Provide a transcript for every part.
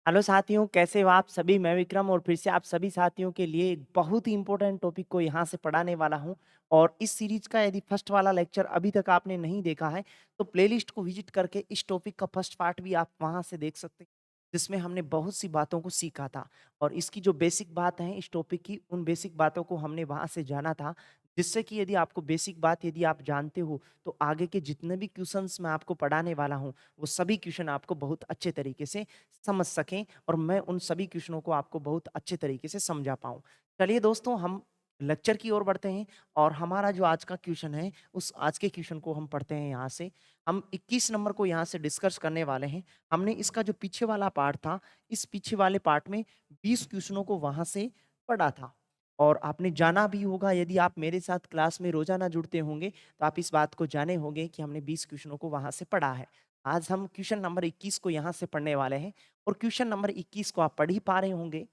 Hello साथियों, कैसे हो आप सभी? मैं विक्रम और फिर से आप सभी साथियों के लिए एक बहुत ही इम्पोर्टेंट टॉपिक को यहाँ से पढ़ाने वाला हूँ। और इस सीरीज का यदि फर्स्ट वाला लेक्चर अभी तक आपने नहीं देखा है, तो प्लेलिस्ट को विजिट करके इस टॉपिक का फर्स्ट पार्ट भी आप वहाँ से देख सकते हैं, जिसमें हमने बहुत सी बातों को सीखा था। और इसकी जो बेसिक बात है इस टॉपिक की, उन बेसिक बातों को हमने वहाँ से जाना था, जिससे कि यदि आपको बेसिक बात यदि आप जानते हो, तो आगे के जितने भी क्वेश्चंस मैं आपको पढ़ाने वाला हूँ, वो सभी क्वेश्चन आपको बहुत अच्छे तरीके से समझ सकें और मैं उन सभी क्वेश्चनों को आपको बहुत अच्छे तरीके से समझा पाऊँ। चलिए दोस्तों, हम लेक्चर की ओर बढ़ते हैं और हमारा जो आज का क्वेश्चन है, उस आज के क्वेश्चन को हम पढ़ते हैं यहाँ से। हम 21 नंबर को यहाँ से डिस्कस करने वाले हैं। हमने इसका जो पीछे वाला पार्ट था, इस पीछे वाले पार्ट में 20 क्वेश्चनों को वहाँ से पढ़ा था। और आपने जाना भी होगा, यदि आप मेरे साथ क्लास में रोज़ाना जुड़ते होंगे, तो आप इस बात को जाने होंगे कि हमने 20 क्वेश्चनों को वहाँ से पढ़ा है। आज हम क्वेश्चन नंबर 21 को यहाँ से पढ़ने वाले हैं। और क्वेश्चन नंबर 21 को आप पढ़ ही पा रहे होंगे।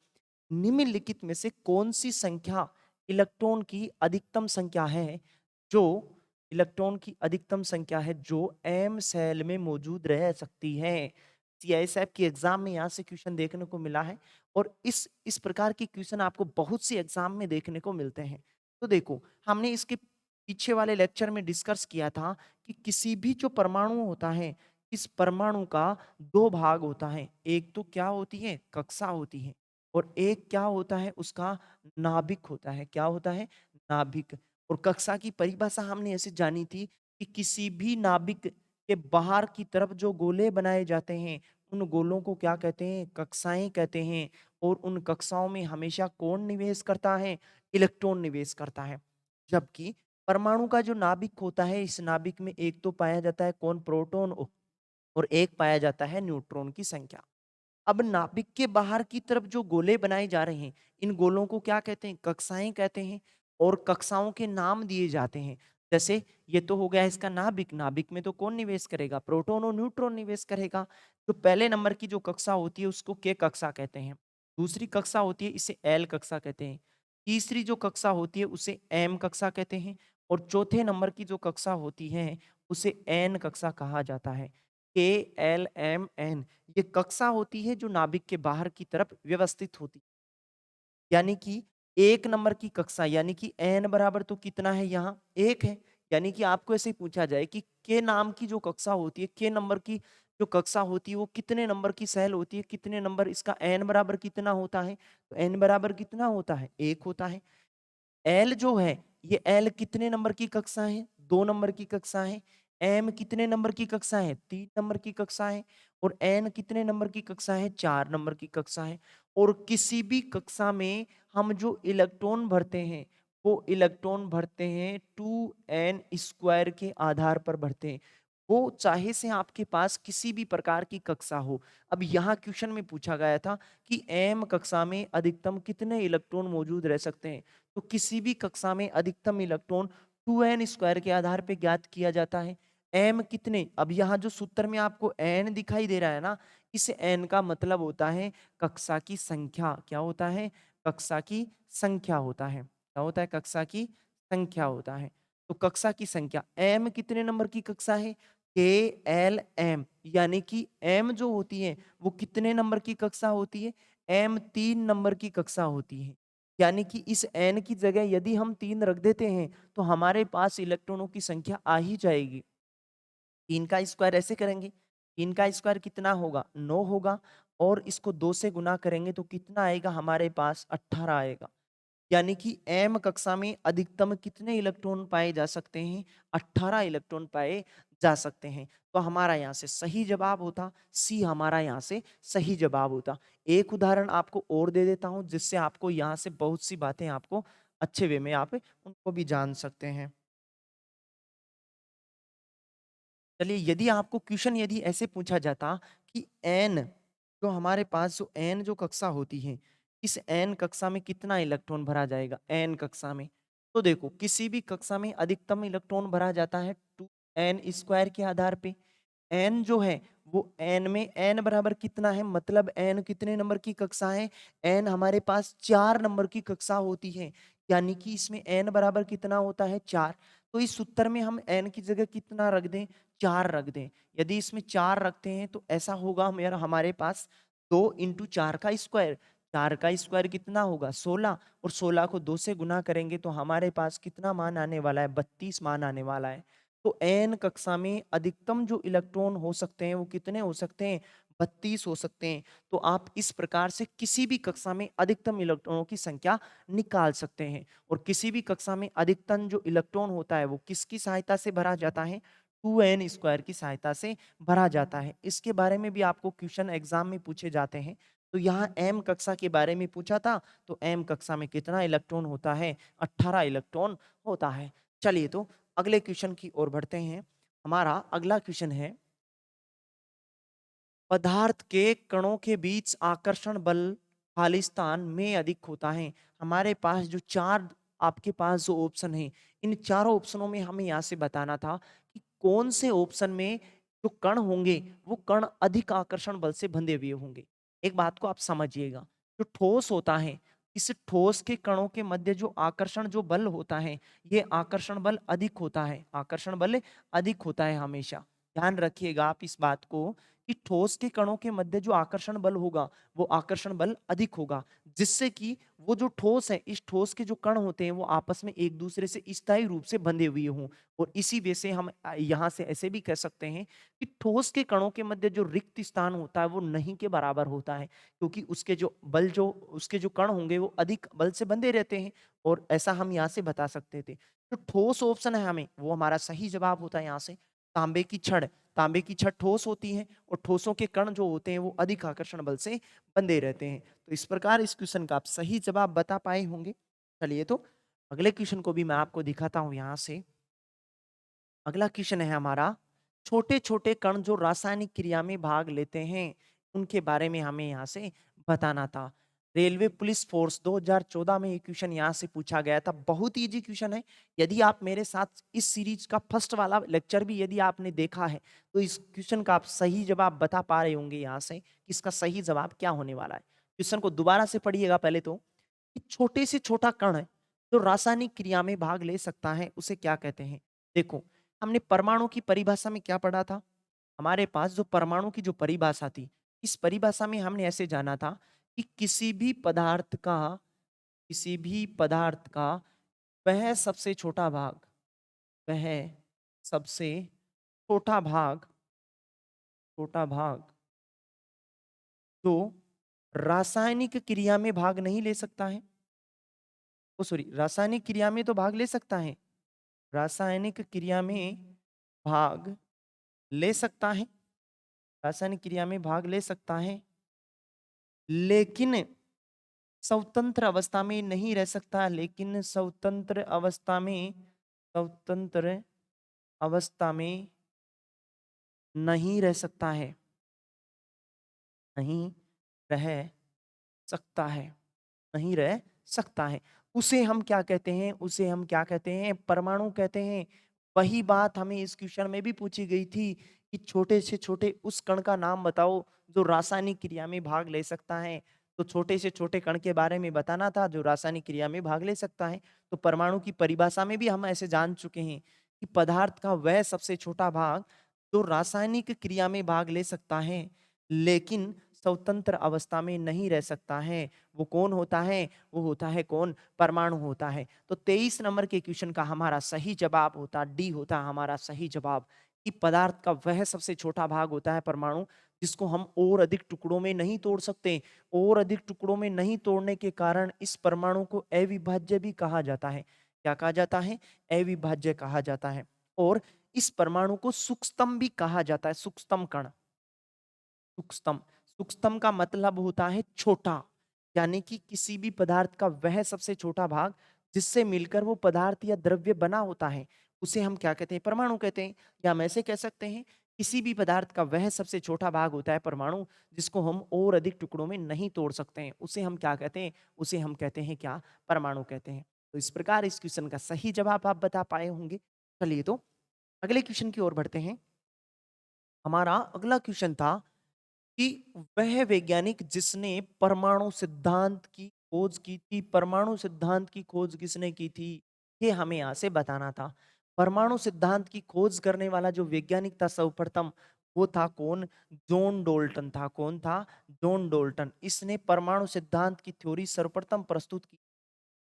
निम्नलिखित में से कौन सी संख्या इलेक्ट्रॉन की अधिकतम संख्या है, जो इलेक्ट्रॉन की अधिकतम संख्या है जो एम सेल में मौजूद रह सकती है? सीआईएसएफ की एग्जाम में यहाँ से क्वेश्चन देखने को मिला है। और इस प्रकार की क्वेश्चन आपको बहुत सी एग्जाम में देखने को मिलते हैं। तो देखो, हमने इसके पीछे वाले लेक्चर में डिस्कस किया था कि किसी भी जो परमाणु होता है, इस परमाणु का दो भाग होता है। एक तो क्या होती है, कक्षा होती है, और एक क्या होता है, उसका नाभिक होता है। क्या होता है? नाभिक। और कक्षा की परिभाषा हमने ऐसे जानी थी कि किसी भी नाभिक के बाहर की तरफ जो गोले बनाए जाते हैं, उन गोलों को क्या कहते हैं? कक्षाएं कहते हैं। और उन कक्षाओं में हमेशा कौन निवेश करता है? इलेक्ट्रॉन निवेश करता है। जबकि परमाणु का जो नाभिक होता है, इस नाभिक में एक तो पाया जाता है कौन? प्रोटॉन। और एक पाया जाता है न्यूट्रॉन की संख्या। अब नाभिक के बाहर की तरफ जो गोले बनाए जा रहे हैं, इन गोलों को क्या कहते हैं? कक्षाएं कहते हैं। और कक्षाओं के नाम दिए जाते हैं। जैसे ये तो हो गया इसका नाभिक। नाभिक में तो कौन निवेश करेगा? प्रोटॉन और न्यूट्रॉन निवेश करेगा। तो पहले नंबर की जो कक्षा होती है उसको के कक्षा कहते हैं। दूसरी कक्षा होती है, इसे एल कक्षा कहते हैं। तीसरी जो कक्षा होती है उसे एम कक्षा कहते हैं। और चौथे नंबर की जो कक्षा होती है, उसे एन कक्षा कहा जाता है। के एल एम एन, ये कक्षा होती है जो नाभिक के बाहर की तरफ व्यवस्थित होती है। यानी कि एक नंबर की कक्षा, यानी कि एन बराबर तो कितना है? यहाँ एक है। यानी कि आपको ऐसे ही पूछा जाए कि के नाम की जो कक्षा होती है, के नंबर की जो कक्षा होती है, वो कितने नंबर की सेल होती है, कितने नंबर, इसका एन बराबर कितना होता है? तो एन बराबर कितना होता है? एक होता है। एल जो है, ये एल कितने नंबर की कक्षा है? दो नंबर की कक्षा है। एम कितने नंबर की कक्षा है? तीन नंबर की कक्षा है। और एन कितने नंबर की कक्षा है? चार नंबर की कक्षा है। और किसी भी कक्षा में हम जो इलेक्ट्रॉन भरते हैं, वो इलेक्ट्रॉन भरते हैं 2n² के आधार पर भरते हैं। वो चाहे से आपके पास किसी भी प्रकार की कक्षा हो। अब यहाँ क्वेश्चन में पूछा गया था कि एम कक्षा में अधिकतम कितने इलेक्ट्रॉन मौजूद रह सकते हैं। तो किसी भी कक्षा में अधिकतम इलेक्ट्रॉन 2n² के आधार पे ज्ञात किया जाता है। m कितने? अब यहाँ जो सूत्र में आपको n दिखाई दे रहा है ना, इस n का मतलब होता है कक्षा की संख्या। क्या होता है? कक्षा की संख्या होता है। क्या होता है? कक्षा की संख्या होता है। तो कक्षा की संख्या m कितने नंबर की कक्षा है? के एल एम, यानी कि m जो होती है वो कितने नंबर की कक्षा होती है? m 3 नंबर की कक्षा होती है। यानी कि इस n की जगह यदि हम 3 रख देते हैं, तो हमारे पास इलेक्ट्रॉनों की संख्या आ ही जाएगी। 3 का स्क्वायर ऐसे करेंगे, 3 का स्क्वायर कितना होगा? 9 होगा। और इसको 2 से गुना करेंगे तो कितना आएगा हमारे पास? 18 आएगा। यानी कि एम कक्षा में अधिकतम कितने इलेक्ट्रॉन पाए जा सकते हैं? 18 इलेक्ट्रॉन पाए जा सकते हैं। तो हमारा यहाँ से सही जवाब होता सी। हमारा यहाँ से सही जवाब होता। एक उदाहरण आपको और दे देता हूं, जिससे आपको यहाँ से बहुत सी बातें आपको अच्छे वे में आप उनको भी जान सकते हैं। चलिए, यदि आपको क्वेश्चन यदि ऐसे पूछा जाता कि एन, जो हमारे पास जो एन जो कक्षा होती है, इस एन कक्षा में कितना इलेक्ट्रॉन भरा जाएगा? एन कक्षा में तो देखो, किसी भी कक्षा में अधिकतम इलेक्ट्रॉन भरा जाता है 2n² के आधार पे। एन जो है वो एन में एन बराबर कितना है? मतलब एन कितने नंबर की कक्षा है? एन हमारे पास 4 नंबर की कक्षा होती है। यानी कि इसमें एन बराबर कितना होता है? 4। तो इस सूत्र में हम एन की जगह कितना रख दें? 4 रख दें। यदि इसमें 4 रखते हैं तो ऐसा होगा मेरा हमारे पास 2 इंटू 4 का स्क्वायर, 4 का स्क्वायर कितना होगा 16, और 16 को 2 से गुना करेंगे तो हमारे पास कितना मान आने वाला है 32 मान आने वाला है। तो एन कक्षा में अधिकतम जो इलेक्ट्रॉन हो सकते हैं वो कितने हो सकते हैं 32 हो सकते हैं। तो आप इस प्रकार से किसी भी कक्षा में अधिकतम इलेक्ट्रॉनों की संख्या निकाल सकते हैं। और किसी भी कक्षा में अधिकतम जो इलेक्ट्रॉन होता है वो किसकी सहायता से भरा जाता है 2n स्क्वायर की सहायता से भरा जाता है। इसके बारे में भी आपको क्वेश्चन एग्जाम में पूछे जाते हैं। तो यहाँ एम कक्षा के बारे में पूछा था, तो एम कक्षा में कितना इलेक्ट्रॉन होता है 18 इलेक्ट्रॉन होता है। चलिए तो अगले क्वेश्चन की ओर बढ़ते हैं। हमारा अगला क्वेश्चन है, पदार्थ के कणों के बीच आकर्षण बल खालिस्तान में अधिक होता है। हमारे पास जो चार आपके पास जो ऑप्शन है, इन चारों ऑप्शनों में हमें यहाँ से बताना था कि कौन से ऑप्शन में जो कण होंगे वो कण अधिक आकर्षण बल से बंधे हुए होंगे। एक बात को आप समझिएगा, जो ठोस होता है, इस ठोस के कणों के मध्य जो आकर्षण जो बल होता है, ये आकर्षण बल अधिक होता है, आकर्षण बल अधिक होता है हमेशा। ध्यान रखिएगा आप इस बात को कि ठोस के कणों के मध्य जो आकर्षण बल होगा वो आकर्षण बल अधिक होगा, जिससे कि वो जो ठोस है, इस ठोस के जो कण होते हैं वो आपस में एक दूसरे से स्थायी रूप से बंधे हुए हों। और इसी वजह से हम यहाँ से ऐसे भी कह सकते हैं कि ठोस के कणों के मध्य जो रिक्त स्थान होता है वो नहीं के बराबर होता है, क्योंकि उसके जो बल जो उसके जो कण होंगे वो अधिक बल से बंधे रहते हैं। और ऐसा हम यहाँ से बता सकते थे। तो ठोस ऑप्शन है हमें, वो हमारा सही जवाब होता है यहाँ से। तांबे की छड़, तांबे की छड़ ठोस होती है और ठोसों के कण जो होते हैं वो अधिक आकर्षण बल से बंधे रहते हैं। तो इस प्रकार इस क्वेश्चन का आप सही जवाब बता पाए होंगे। चलिए तो अगले क्वेश्चन को भी मैं आपको दिखाता हूं यहाँ से। अगला क्वेश्चन है हमारा, छोटे छोटे कण जो रासायनिक क्रिया में भाग लेते हैं उनके बारे में हमें यहाँ से बताना था। रेलवे पुलिस फोर्स 2014 में ये क्वेश्चन यहाँ से पूछा गया था। बहुत इजी क्वेश्चन है। यदि आप मेरे साथ इस सीरीज का फर्स्ट वाला लेक्चर भी यदि आपने देखा है तो इस क्वेश्चन का आप सही जवाब बता पा रहे होंगे यहाँ से कि इसका सही जवाब क्या होने वाला है। क्वेश्चन को दोबारा से पढ़िएगा पहले तो, कि छोटे से छोटा कण है जो रासायनिक क्रिया में भाग ले सकता है उसे क्या कहते हैं। देखो, हमने परमाणु की परिभाषा में क्या पढ़ा था, हमारे पास जो परमाणु की जो परिभाषा थी, इस परिभाषा में हमने ऐसे जाना था कि किसी भी पदार्थ का वह सबसे छोटा भाग, वह सबसे छोटा भाग, छोटा भाग जो रासायनिक क्रिया में भाग नहीं ले सकता है, ओ सॉरी, रासायनिक क्रिया में तो भाग ले सकता है, रासायनिक क्रिया में भाग ले सकता है, रासायनिक क्रिया में भाग ले सकता है, लेकिन स्वतंत्र अवस्था में नहीं रह सकता, लेकिन स्वतंत्र अवस्था में नहीं रह सकता है, नहीं रह सकता है, नहीं रह सकता है। उसे हम क्या कहते हैं, उसे हम क्या कहते हैं, परमाणु कहते हैं। वही बात हमें इस क्वेश्चन में भी पूछी गई थी कि छोटे से छोटे उस कण का नाम बताओ जो रासायनिक क्रिया में भाग ले सकता है। तो छोटे से छोटे कण के बारे में बताना था जो रासायनिक क्रिया में भाग ले सकता है। तो परमाणु की परिभाषा में भी हम ऐसे जान चुके हैं कि पदार्थ का वह सबसे छोटा भाग जो रासायनिक क्रिया में भाग ले सकता है लेकिन स्वतंत्र अवस्था में नहीं रह सकता है, वो कौन होता है, वो होता है कौन, परमाणु होता है। तो 23 नंबर के क्वेश्चन का हमारा सही जवाब होता डी होता हमारा सही जवाब, कि पदार्थ का वह सबसे छोटा भाग होता है परमाणु, जिसको हम और अधिक टुकड़ों में नहीं तोड़ सकते। और अधिक टुकड़ों में नहीं तोड़ने के कारण इस परमाणु को अविभाज्य भी कहा जाता है। क्या कहा जाता है, अविभाज्य कहा जाता है। और इस परमाणु को सूक्ष्मतम भी कहा जाता है, सूक्ष्मतम कण, सूक्ष्मतम, सूक्ष्मतम का मतलब होता है छोटा, यानी कि किसी भी पदार्थ का वह सबसे छोटा भाग जिससे मिलकर वो पदार्थ या द्रव्य बना होता है उसे हम क्या कहते हैं, परमाणु कहते हैं। या हम ऐसे कह सकते हैं किसी भी पदार्थ का वह सबसे छोटा भाग होता है परमाणु, जिसको हम और अधिक टुकड़ों में नहीं तोड़ सकते हैं, उसे हम क्या कहते हैं, उसे हम कहते हैं क्या, परमाणु कहते हैं। तो इस प्रकार इस क्वेश्चन का सही जवाब आप बता पाए होंगे। चलिए तो अगले क्वेश्चन की ओर बढ़ते हैं। हमारा अगला क्वेश्चन था कि वह वैज्ञानिक जिसने परमाणु सिद्धांत की खोज की थी, परमाणु सिद्धांत की खोज किसने की थी, ये हमें यहाँ से बताना था। परमाणु सिद्धांत की खोज करने वाला जो वैज्ञानिक था सर्वप्रथम, वो था कौन? जॉन डोल्टन था। कौन था? John Dalton. इसने परमाणु सिद्धांत की थ्योरी सर्वप्रथम प्रस्तुत की।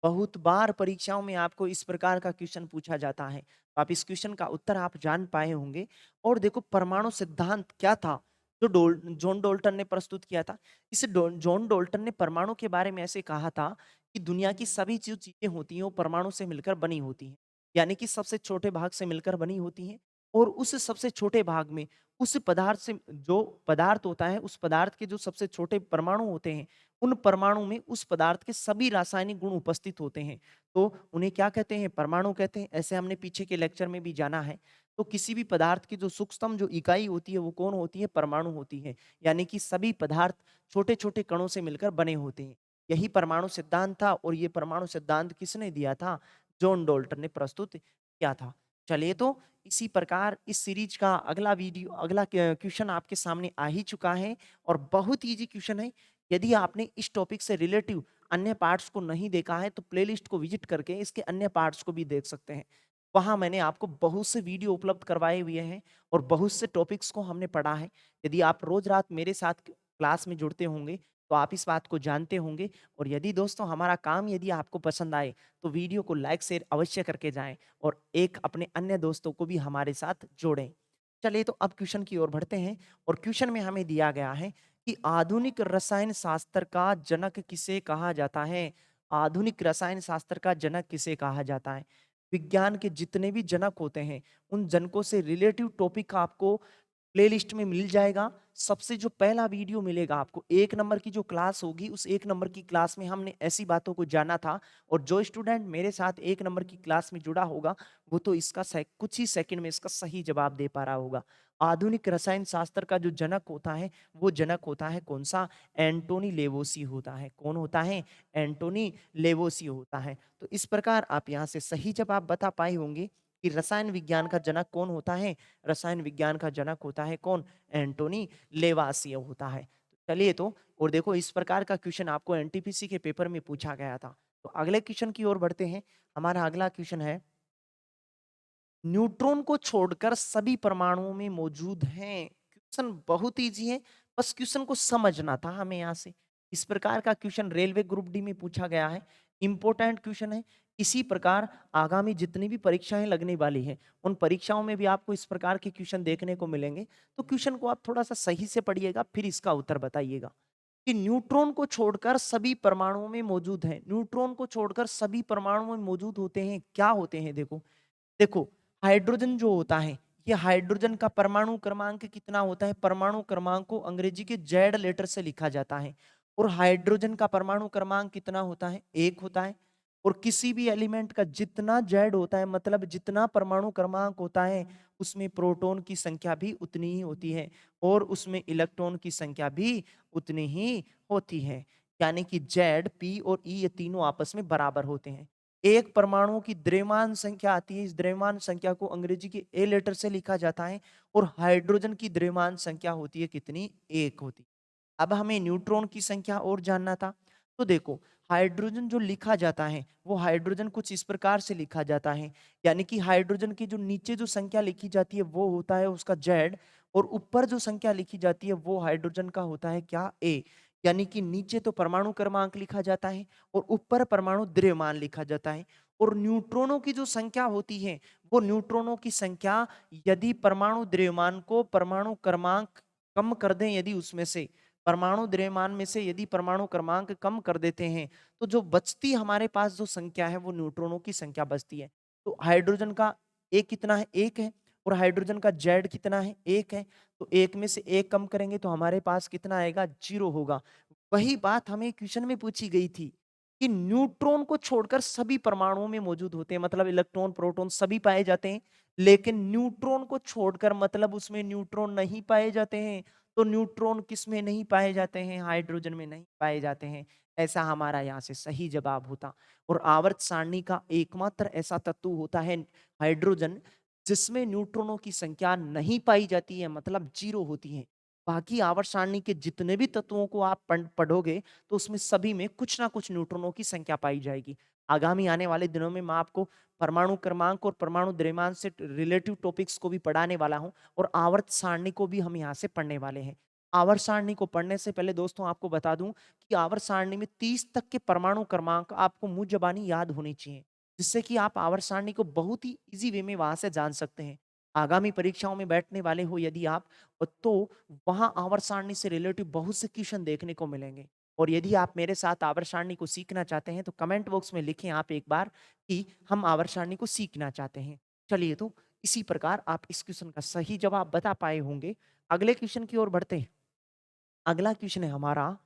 बहुत बार परीक्षाओं में आपको इस प्रकार का क्वेश्चन पूछा जाता है, तो आप इस क्वेश्चन का उत्तर आप जान पाए होंगे। और देखो परमाणु सिद्धांत क्या था जो जॉन डोल्टन ने प्रस्तुत किया था। जॉन डोल्टन ने परमाणु के बारे में ऐसे कहा था कि दुनिया की सभी जो चीजें होती हैं वो परमाणु से मिलकर बनी होती हैं, यानी कि सबसे छोटे भाग से मिलकर बनी होती हैं। और उस सबसे छोटे भाग में उस पदार्थ से जो पदार्थ होता है, उस पदार्थ के जो सबसे छोटे परमाणु होते हैं, उन परमाणु में उस पदार्थ के सभी रासायनिक गुण उपस्थित होते हैं। तो उन्हें क्या कहते हैं? परमाणु कहते हैं। ऐसे हमने पीछे के लेक्चर में भी जाना है। तो किसी भी पदार्थ की जो सूक्ष्मतम जो इकाई होती है वो कौन होती है? परमाणु होती है। यानी कि सभी पदार्थ छोटे-छोटे कणों से मिलकर बने होते हैं। यही परमाणु सिद्धांत था और ये परमाणु सिद्धांत किसने दिया था? जॉन डोल्टन ने प्रस्तुत किया था। चलिए तो इसी प्रकार इस सीरीज का अगला क्वेश्चन आपके सामने आ ही चुका है और बहुत ईजी क्वेश्चन है। यदि आपने इस टॉपिक से रिलेटिव अन्य पार्ट्स को नहीं देखा है तो प्लेलिस्ट को विजिट करके इसके अन्य पार्ट्स को भी देख सकते हैं। वहां मैंने आपको बहुत से वीडियो उपलब्ध करवाए हुए हैं और बहुत से टॉपिक्स को हमने पढ़ा है। यदि आप रोज रात मेरे साथ क्लास में जुड़ते होंगे तो आप इस बात को जानते होंगे। और यदि दोस्तों हमारा काम यदि आपको पसंद आए तो वीडियो को लाइक शेयर अवश्य करके जाएं और एक अपने अन्य दोस्तों को भी हमारे साथ जोड़ें। चलिए तो अब क्वेश्चन की ओर बढ़ते हैं और क्वेश्चन में हमें दिया गया है कि आधुनिक रसायन शास्त्र का जनक किसे कहा जाता है? आधुनिक रसायन शास्त्र का जनक किसे कहा जाता है? विज्ञान के जितने भी जनक होते हैं उन जनकों से रिलेटिव टॉपिक आपको प्लेलिस्ट में मिल जाएगा। सबसे जो पहला वीडियो मिलेगा आपको 1 नंबर की जो क्लास होगी उस 1 नंबर की क्लास में हमने ऐसी बातों को जाना था। और जो स्टूडेंट मेरे साथ 1 नंबर की क्लास में जुड़ा होगा वो तो इसका कुछ ही सेकंड में इसका सही जवाब दे पा रहा होगा। आधुनिक रसायन शास्त्र का जो जनक होता है वो जनक होता है कौन सा? एंटोनी लेवोसी होता है। कौन होता है? एंटोनी लेवोसी होता है। तो इस प्रकार आप यहाँ से सही जवाब बता पाए होंगे कि रसायन विज्ञान का जनक कौन होता है? रसायन विज्ञान का जनक होता है कौन? एंटोनी लेवासियो होता है। चलिए तो और देखो इस प्रकार का क्वेश्चन आपको एनटीपीसी के पेपर में पूछा गया था। तो अगले क्वेश्चन की ओर बढ़ते हैं। हमारा अगला क्वेश्चन है, न्यूट्रॉन को छोड़कर सभी परमाणुओं में मौजूद हैं। क्वेश्चन बहुत इजी है, बस क्वेश्चन को समझना था हमें यहाँ से। इस प्रकार का क्वेश्चन रेलवे ग्रुप डी में पूछा गया है। इंपॉर्टेंट क्वेश्चन है। इसी प्रकार आगामी जितनी भी परीक्षाएं लगने वाली है उन परीक्षाओं में भी आपको इस प्रकार के क्वेश्चन देखने को मिलेंगे। तो क्वेश्चन को आप थोड़ा सा सही से पढ़िएगा फिर इसका उत्तर बताइएगा कि न्यूट्रॉन को छोड़कर सभी परमाणुओं में मौजूद है। न्यूट्रॉन को छोड़कर सभी परमाणुओं में मौजूद होते हैं। क्या होते हैं? देखो देखो हाइड्रोजन जो होता है, ये हाइड्रोजन का परमाणु क्रमांक कितना होता है? परमाणु क्रमांक को अंग्रेजी के जेड लेटर से लिखा जाता है। और हाइड्रोजन का परमाणु क्रमांक कितना होता है? 1 होता है। और किसी भी एलिमेंट का जितना जेड होता है मतलब जितना परमाणु क्रमांक होता है उसमें प्रोटॉन की संख्या भी उतनी ही होती है और उसमें इलेक्ट्रॉन की संख्या भी उतनी ही होती है। यानी कि जेड, पी और ई ये तीनों आपस में बराबर होते हैं। एक परमाणु की द्रव्यमान संख्या आती है। इस द्रव्यमान संख्या को अंग्रेजी के ए लेटर से लिखा जाता है। और हाइड्रोजन की द्रव्यमान संख्या होती है कितनी? 1 होती है। अब हमें न्यूट्रॉन की संख्या और जानना था। तो देखो हाइड्रोजन जो लिखा जाता है वो हाइड्रोजन कुछ इस प्रकार से लिखा जाता है। यानी कि हाइड्रोजन की जो नीचे जो संख्या लिखी जाती है वो होता है उसका जेड और ऊपर जो संख्या लिखी जाती है वो हाइड्रोजन का होता है क्या? ए। यानी कि नीचे तो परमाणु क्रमांक लिखा जाता है और ऊपर परमाणु द्रव्यमान लिखा जाता है। और न्यूट्रॉनों की जो संख्या होती है वो न्यूट्रॉनों की संख्या यदि परमाणु द्रव्यमान को परमाणु क्रमांक कम कर दें, यदि उसमें से परमाणु द्रव्यमान में से यदि परमाणु क्रमांक कम कर देते हैं तो जो बचती हमारे पास जो संख्या है वो न्यूट्रॉनों की संख्या बचती है। तो हाइड्रोजन का ए कितना है? 1 है। और हाइड्रोजन का जेड कितना है? 1 है। तो 1 में से 1 कम करेंगे तो हमारे पास कितना आएगा? 0 होगा। वही बात हमें क्वेश्चन में पूछी गई थी कि न्यूट्रॉन को छोड़कर सभी परमाणुओं में मौजूद होते हैं, मतलब इलेक्ट्रॉन प्रोटॉन सभी पाए जाते हैं। लेकिन न्यूट्रॉन को छोड़कर मतलब उसमें न्यूट्रॉन नहीं पाए जाते हैं। तो न्यूट्रॉन किस में नहीं पाए जाते हैं? हाइड्रोजन में नहीं पाए जाते हैं। ऐसा हमारा यहाँ से सही जवाब होता। और आवर्त सारणी का एकमात्र ऐसा तत्व होता है हाइड्रोजन जिसमें न्यूट्रॉनों की संख्या नहीं पाई जाती है, मतलब 0 होती है। बाकी आवर्त सारणी के जितने भी तत्वों को आप पढ़ोगे तो उसमें सभी में कुछ ना कुछ न्यूट्रॉनों की संख्या पाई जाएगी। आगामी आने वाले दिनों में मैं आपको परमाणु क्रमांक और परमाणु द्रव्यमान से रिलेटिव टॉपिक्स को भी पढ़ाने वाला हूँ और आवर्त सारणी को भी हम यहाँ से पढ़ने वाले हैं। आवर्त सारणी को पढ़ने से पहले दोस्तों आपको बता दूं कि आवर्त सारणी में 30 तक के परमाणु क्रमांक आपको मुंह जबानी याद होनी चाहिए, जिससे कि आप आवर्त सारणी को बहुत ही इजी वे में वहां से जान सकते हैं। आगामी परीक्षाओं में बैठने वाले हो यदि आप, तो वहां आवर्त सारणी से रिलेटिव बहुत से क्वेश्चन देखने को मिलेंगे। और यदि आप मेरे साथ आवर्त सारणी को सीखना चाहते हैं तो कमेंट बॉक्स में लिखें आप एक बार कि हम आवर्त सारणी को सीखना चाहते हैं। चलिए तो इसी प्रकार आप इस क्वेश्चन का सही जवाब बता पाए होंगे। अगले क्वेश्चन की ओर बढ़ते हैं। अगला क्वेश्चन है हमारा,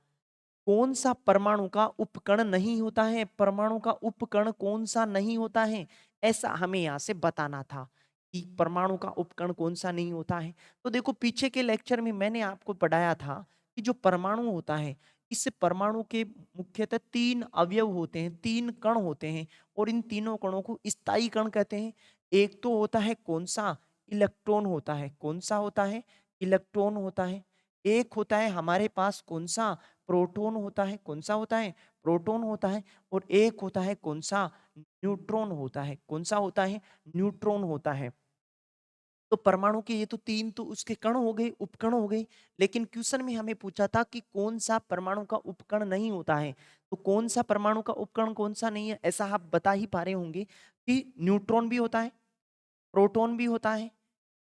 कौन सा परमाणु का उपकण नहीं होता है? परमाणु का उपकण कौन सा नहीं होता है, ऐसा हमें यहाँ से बताना था कि परमाणु का उपकण कौन सा नहीं होता है। तो देखो पीछे के लेक्चर में मैंने आपको पढ़ाया था कि जो परमाणु होता है, इस परमाणु के मुख्यतः 3 अवयव होते हैं, 3 कण होते हैं और इन तीनों कणों को स्थायी कण कहते हैं। एक तो होता है कौन सा? इलेक्ट्रॉन होता है। कौन सा होता है? इलेक्ट्रॉन होता है। एक होता है हमारे पास कौन सा? प्रोटॉन होता है। कौन सा होता है? प्रोटॉन होता है। और एक होता है कौन सा? न्यूट्रॉन होता है। कौन सा होता है? न्यूट्रॉन होता है। तो परमाणु के ये तो 3 तो उसके कण हो गए, उपकण हो गए। लेकिन क्वेश्चन में हमें पूछा था कि कौन सा परमाणु का उपकण नहीं होता है। तो कौन सा परमाणु का उपकण कौन सा नहीं है, ऐसा आप बता ही पा रहे होंगे कि न्यूट्रॉन भी होता है, प्रोटॉन भी होता है,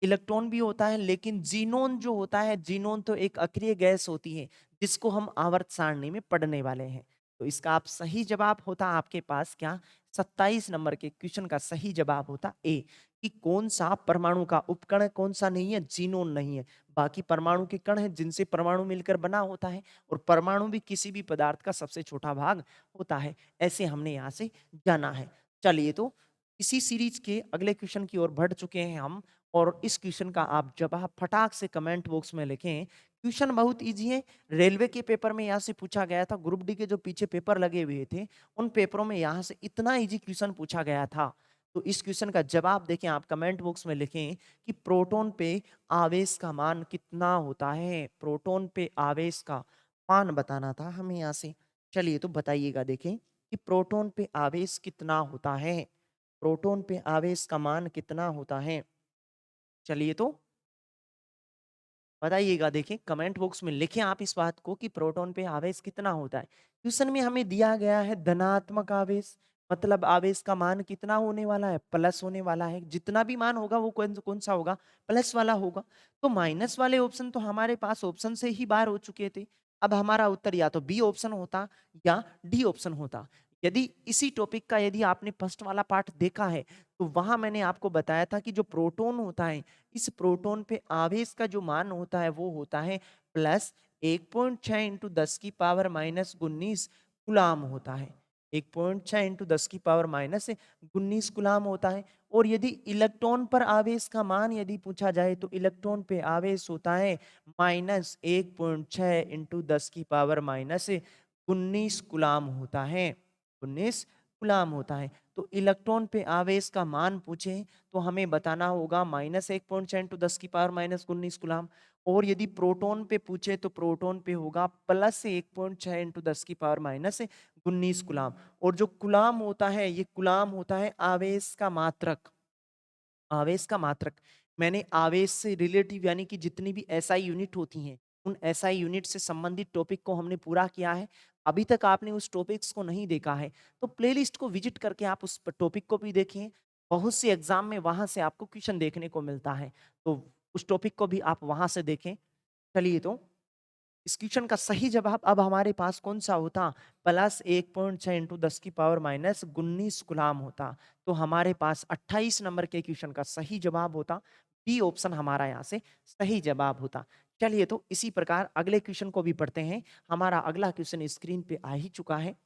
इलेक्ट्रॉन भी होता है। लेकिन जीनोन जो होता है, जीनोन तो एक अक्रिय गैस होती है जिसको हम आवर्त सारणी में पढ़ने वाले हैं। तो इसका आप सही जवाब होता आपके पास क्या? 27 नंबर के क्वेश्चन का सही जवाब होता ए, कि कौन सा परमाणु का उपकण कौन सा नहीं है? जीनोन नहीं है। बाकी परमाणु के कण हैं जिनसे परमाणु मिलकर बना होता है, और परमाणु भी किसी भी पदार्थ का सबसे छोटा भाग होता है, ऐसे हमने यहाँ से जाना है। चलिए तो इसी सीरीज के अगले क्वेश्चन की ओर बढ़ चुके हैं हम, और इस क्वेश्चन का आप जवाब फटाक से कमेंट बॉक्स में लिखें। क्वेश्चन बहुत इजी है। रेलवे के पेपर में यहाँ से पूछा गया था, ग्रुप डी के जो पीछे पेपर लगे हुए थे उन पेपरों में यहाँ से इतना इजी क्वेश्चन पूछा गया था। तो इस क्वेश्चन का जवाब देखें, आप कमेंट बॉक्स में लिखें कि प्रोटॉन पे आवेश का मान कितना होता है। प्रोटॉन पे आवेश का मान बताना था हमें यहाँ से। चलिए तो बताइएगा, देखें कि प्रोटॉन पे आवेश कितना होता है। प्रोटॉन पे आवेश का मान कितना होता है? चलिए तो बताइएगा, देखें कमेंट बॉक्स में लिखें आप इस बात को कि प्रोटॉन पे आवेश कितना होता है। क्वेश्चन में हमें दिया गया है धनात्मक आवेश, मतलब आवेश का मान कितना होने वाला है? प्लस होने वाला है। जितना भी मान होगा वो कौन कौन सा होगा? प्लस वाला होगा। तो माइनस वाले ऑप्शन तो हमारे पास ऑप्शन से ही बाहर हो चुके थे। अब हमारा उत्तर या तो बी ऑप्शन होता या डी ऑप्शन होता। यदि इसी टॉपिक का यदि आपने फर्स्ट वाला पार्ट देखा है, तो वहां मैंने आपको बताया था कि जो प्रोटॉन होता है, इस प्रोटॉन पे आवेश का जो मान होता है वो होता है प्लस 1.6 इंटू 10⁻⁻19 गुलाम होता है। 1.6 इंटू 10⁻⁻19 गुलाम होता है। और यदि इलेक्ट्रॉन पर आवेश का मान यदि पूछा जाए तो इलेक्ट्रॉन पे आवेश होता है -1.6 इंटू 10⁻⁻19 गुलाम होता है। 19 गुलाम होता है। तो इलेक्ट्रॉन पे आवेश का मान पूछे तो हमें बताना होगा -1.6 इंटू 10⁻⁻19 गुलाम। और यदि प्रोटॉन पे पूछे तो प्रोटॉन पे होगा +1.6 इंटू 10⁻⁻19 गुलाम। और जो गुलाम होता है, ये गुलाम होता है आवेश का मात्रक। आवेश का मात्रक, मैंने आवेश से रिलेटिव यानी कि जितनी भी एसआई यूनिट होती हैं, उन एसआई यूनिट से संबंधित टॉपिक को हमने पूरा किया है। अभी तक आपने उस टॉपिक्स को नहीं देखा है तो प्लेलिस्ट को विजिट करके आप उस टॉपिक को भी देखिए। बहुत सी एग्जाम में वहां से आपको क्वेश्चन देखने को मिलता है, तो उस टॉपिक को भी आप वहां से देखें। चलिए तो इस क्वेश्चन का सही जवाब अब हमारे पास कौन सा होता? +1.6 इंटू 10⁻⁻19 गुलाम होता। तो हमारे पास 28 नंबर के क्वेश्चन का सही जवाब होता, बी ऑप्शन हमारा यहाँ से सही जवाब होता। चलिए तो इसी प्रकार अगले क्वेश्चन को भी पढ़ते हैं। हमारा अगला क्वेश्चन स्क्रीन पे आ ही चुका है।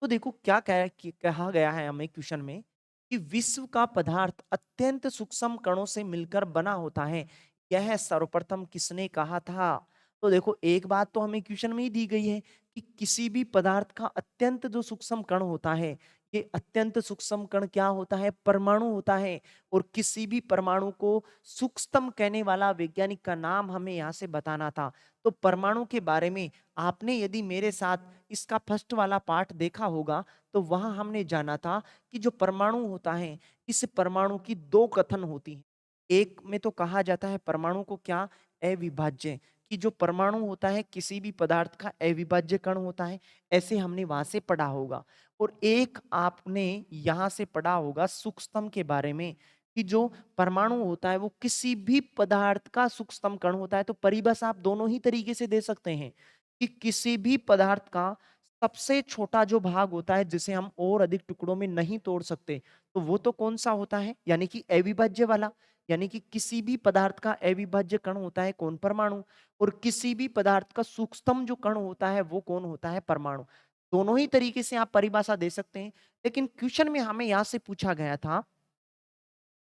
तो देखो क्या कहा गया है हमें क्वेश्चन में कि विश्व का पदार्थ अत्यंत सूक्ष्म कणों से मिलकर बना होता है, यह सर्वप्रथम किसने कहा था? तो देखो एक बात तो हमें क्वेश्चन में ही दी गई है कि किसी भी पदार्थ का अत्यंत जो सूक्ष्म कण होता है, ये अत्यंत सूक्ष्म कण क्या होता है? परमाणु होता है। और किसी भी परमाणु को सूक्ष्मतम कहने वाला वैज्ञानिक का नाम हमें यहाँ से बताना था। तो परमाणु के बारे में आपने यदि मेरे साथ इसका फर्स्ट वाला पार्ट देखा होगा, तो वहां हमने जाना था कि जो परमाणु होता है, इस परमाणु की दो कथन होती हैं। एक में तो कहा जाता है परमाणु को क्या? अविभाज्य। कि जो परमाणु होता है किसी भी पदार्थ का अविभाज्य कण होता है, ऐसे हमने वहां से पढ़ा होगा। और एक आपने यहां से पढ़ा होगा सूक्ष्मतम के बारे में, कि जो परमाणु होता है वो किसी भी पदार्थ का सूक्ष्मतम कण होता है। तो परिभाषा आप दोनों ही तरीके से दे सकते हैं कि किसी भी पदार्थ का सबसे छोटा जो भाग होता है जिसे हम और अधिक टुकड़ों में नहीं तोड़ सकते, तो वो तो कौन सा होता है? यानी कि अविभाज्य वाला। यानी कि किसी भी पदार्थ का अविभाज्य कण होता है कौन? परमाणु। और किसी भी पदार्थ का सूक्ष्मतम जो कण होता है वो कौन होता है? परमाणु। दोनों ही तरीके से आप परिभाषा दे सकते हैं। लेकिन क्वेश्चन में हमें यहां से पूछा गया था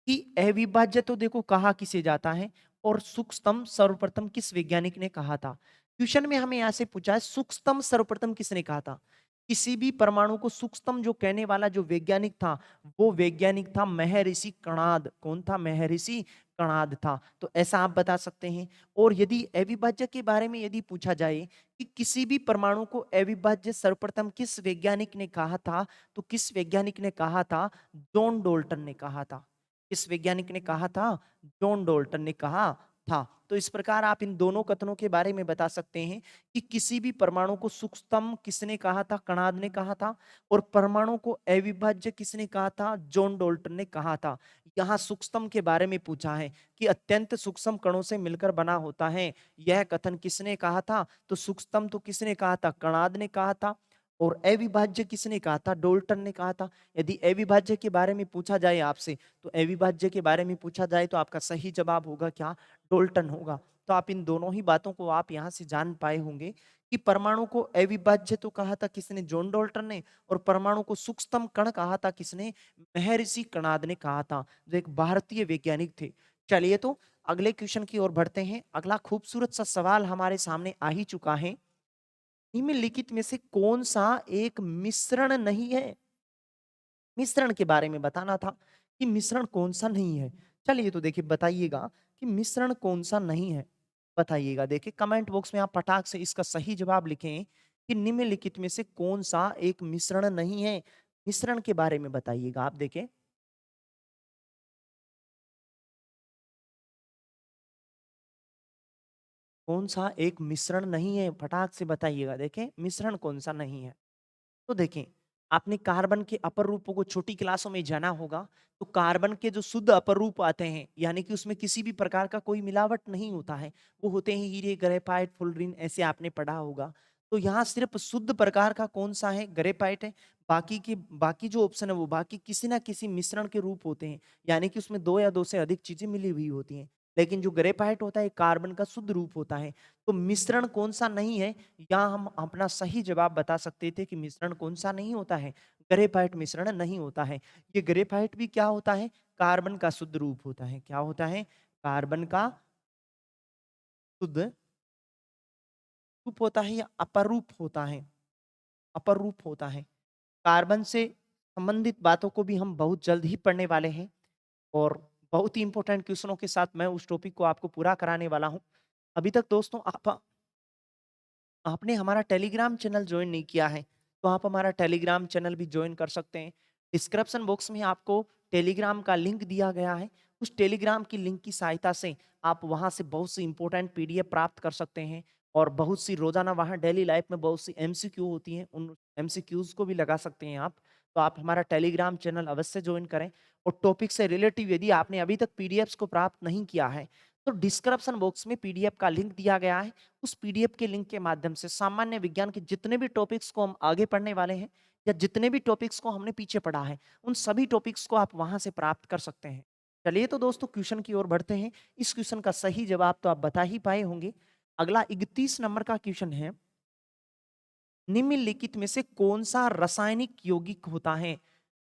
कि अविभाज्य तो देखो कहा किसे जाता है, और सूक्ष्मतम सर्वप्रथम किस वैज्ञानिक ने कहा था? क्वेश्चन में हमें यहां से पूछा है सूक्ष्मतम सर्वप्रथम किसने कहा था? किसी भी परमाणु को सूक्ष्मतम जो कहने वाला जो वैज्ञानिक था, वो वैज्ञानिक था महर्षि कणाद। कौन था? महर्षि कणाद था। तो ऐसा आप बता सकते हैं। और यदि अविभाज्य के बारे में यदि पूछा जाए कि किसी भी परमाणु को अविभाज्य सर्वप्रथम किस वैज्ञानिक ने कहा था, तो किस वैज्ञानिक ने कहा था? जॉन डोल्टन ने कहा था। किस वैज्ञानिक ने कहा था? जॉन डोल्टन ने कहा था। तो इस प्रकार आप इन दोनों कथनों के बारे में बता सकते हैं कि किसी भी परमाणु को सूक्ष्मतम किसने कहा था? कणाद ने कहा था। और परमाणु को अविभाज्य किसने कहा था? जॉन डोल्टन ने कहा था। यहाँ सूक्ष्मतम के बारे में पूछा है कि अत्यंत सूक्ष्म कणों से मिलकर बना होता है, यह कथन किसने कहा था? तो सूक्ष्मतम तो किसने कहा था? कणाद ने कहा था। और अविभाज्य किसने कहा था? डोल्टन ने कहा था। यदि अविभाज्य के बारे में पूछा जाए आपसे, तो अविभाज्य के बारे में पूछा जाए तो आपका सही जवाब होगा क्या? डोल्टन होगा। तो आप इन दोनों ही बातों को आप यहाँ से जान पाए होंगे कि परमाणु को अविभाज्य तो कहा था किसने? जॉन डोल्टन ने। और परमाणु को सूक्ष्मतम कण कहा था किसने? महर्षि कणाद ने कहा था, जो एक भारतीय वैज्ञानिक थे। चलिए तो अगले क्वेश्चन की ओर बढ़ते हैं। अगला खूबसूरत सा सवाल हमारे सामने आ ही चुका है। निम्नलिखित में से कौन सा एक मिश्रण नहीं है? मिश्रण के बारे में बताना था कि मिश्रण कौन सा नहीं है। चलिए तो देखिए बताइएगा कि मिश्रण कौन सा नहीं है। बताइएगा, देखिए कमेंट बॉक्स में आप फटाक से इसका सही जवाब लिखें कि निम्नलिखित में से कौन सा एक मिश्रण नहीं है। मिश्रण के बारे में बताइएगा आप। देखें कौन सा एक मिश्रण नहीं है, फटाक से बताइएगा। देखें मिश्रण कौन सा नहीं है। तो देखें, आपने कार्बन के अपर रूपों को छोटी क्लासों में जाना होगा। तो कार्बन के जो शुद्ध अपर रूप आते हैं, यानी कि उसमें किसी भी प्रकार का कोई मिलावट नहीं होता है, वो होते हैं हीरे, ग्रेफाइट, फुलरिन, ऐसे आपने पढ़ा होगा। तो यहाँ सिर्फ शुद्ध प्रकार का कौन सा है? ग्रेफाइट है। बाकी जो ऑप्शन है वो बाकी किसी ना किसी मिश्रण के रूप होते हैं, यानी कि उसमें दो या दो से अधिक चीजें मिली हुई होती हैं। लेकिन जो ग्रेफाइट होता है कार्बन का शुद्ध रूप होता है। तो मिश्रण कौन सा नहीं है? यहाँ हम अपना सही जवाब बता सकते थे कि मिश्रण कौन सा नहीं होता है? ग्रेफाइट मिश्रण नहीं होता है। ये ग्रेफाइट भी क्या होता है? कार्बन का शुद्ध रूप होता है। क्या होता है? कार्बन का शुद्ध रूप होता है या अपर रूप होता है? अपर रूप होता है। कार्बन से संबंधित बातों को भी हम बहुत जल्द ही पढ़ने वाले हैं। और बहुत ही इंपॉर्टेंट क्वेश्चनों के साथ मैं उस टॉपिक को आपको पूरा कराने वाला हूँ। अभी तक दोस्तों आपने हमारा टेलीग्राम चैनल ज्वाइन नहीं किया है, तो आप हमारा टेलीग्राम चैनल भी ज्वाइन कर सकते हैं। डिस्क्रिप्शन बॉक्स में आपको टेलीग्राम का लिंक दिया गया है। उस टेलीग्राम की लिंक की सहायता से आप वहां से बहुत सी इंपॉर्टेंट पीडीएफ प्राप्त कर सकते हैं। और बहुत सी रोजाना वहां डेली लाइफ में बहुत सी एमसीक्यू होती हैं, उन एमसीक्यूज को भी लगा सकते हैं आप। तो आप हमारा टेलीग्राम चैनल अवश्य ज्वाइन करें। और टॉपिक से रिलेटिव यदि आपने अभी तक पीडीएफ्स को प्राप्त नहीं किया है, तो डिस्क्रिप्शन बॉक्स में पीडीएफ का लिंक दिया गया है। उस पीडीएफ के लिंक के माध्यम से सामान्य विज्ञान के जितने भी टॉपिक्स को हम आगे पढ़ने वाले हैं, या जितने भी टॉपिक्स को हमने पीछे पढ़ा है, उन सभी टॉपिक्स को आप वहां से प्राप्त कर सकते हैं। चलिए तो दोस्तों क्वेश्चन की ओर बढ़ते हैं। इस क्वेश्चन का सही जवाब तो आप बता ही पाए होंगे। अगला 31 नंबर का क्वेश्चन है, निम्नलिखित में से कौन सा रासायनिक यौगिक होता है?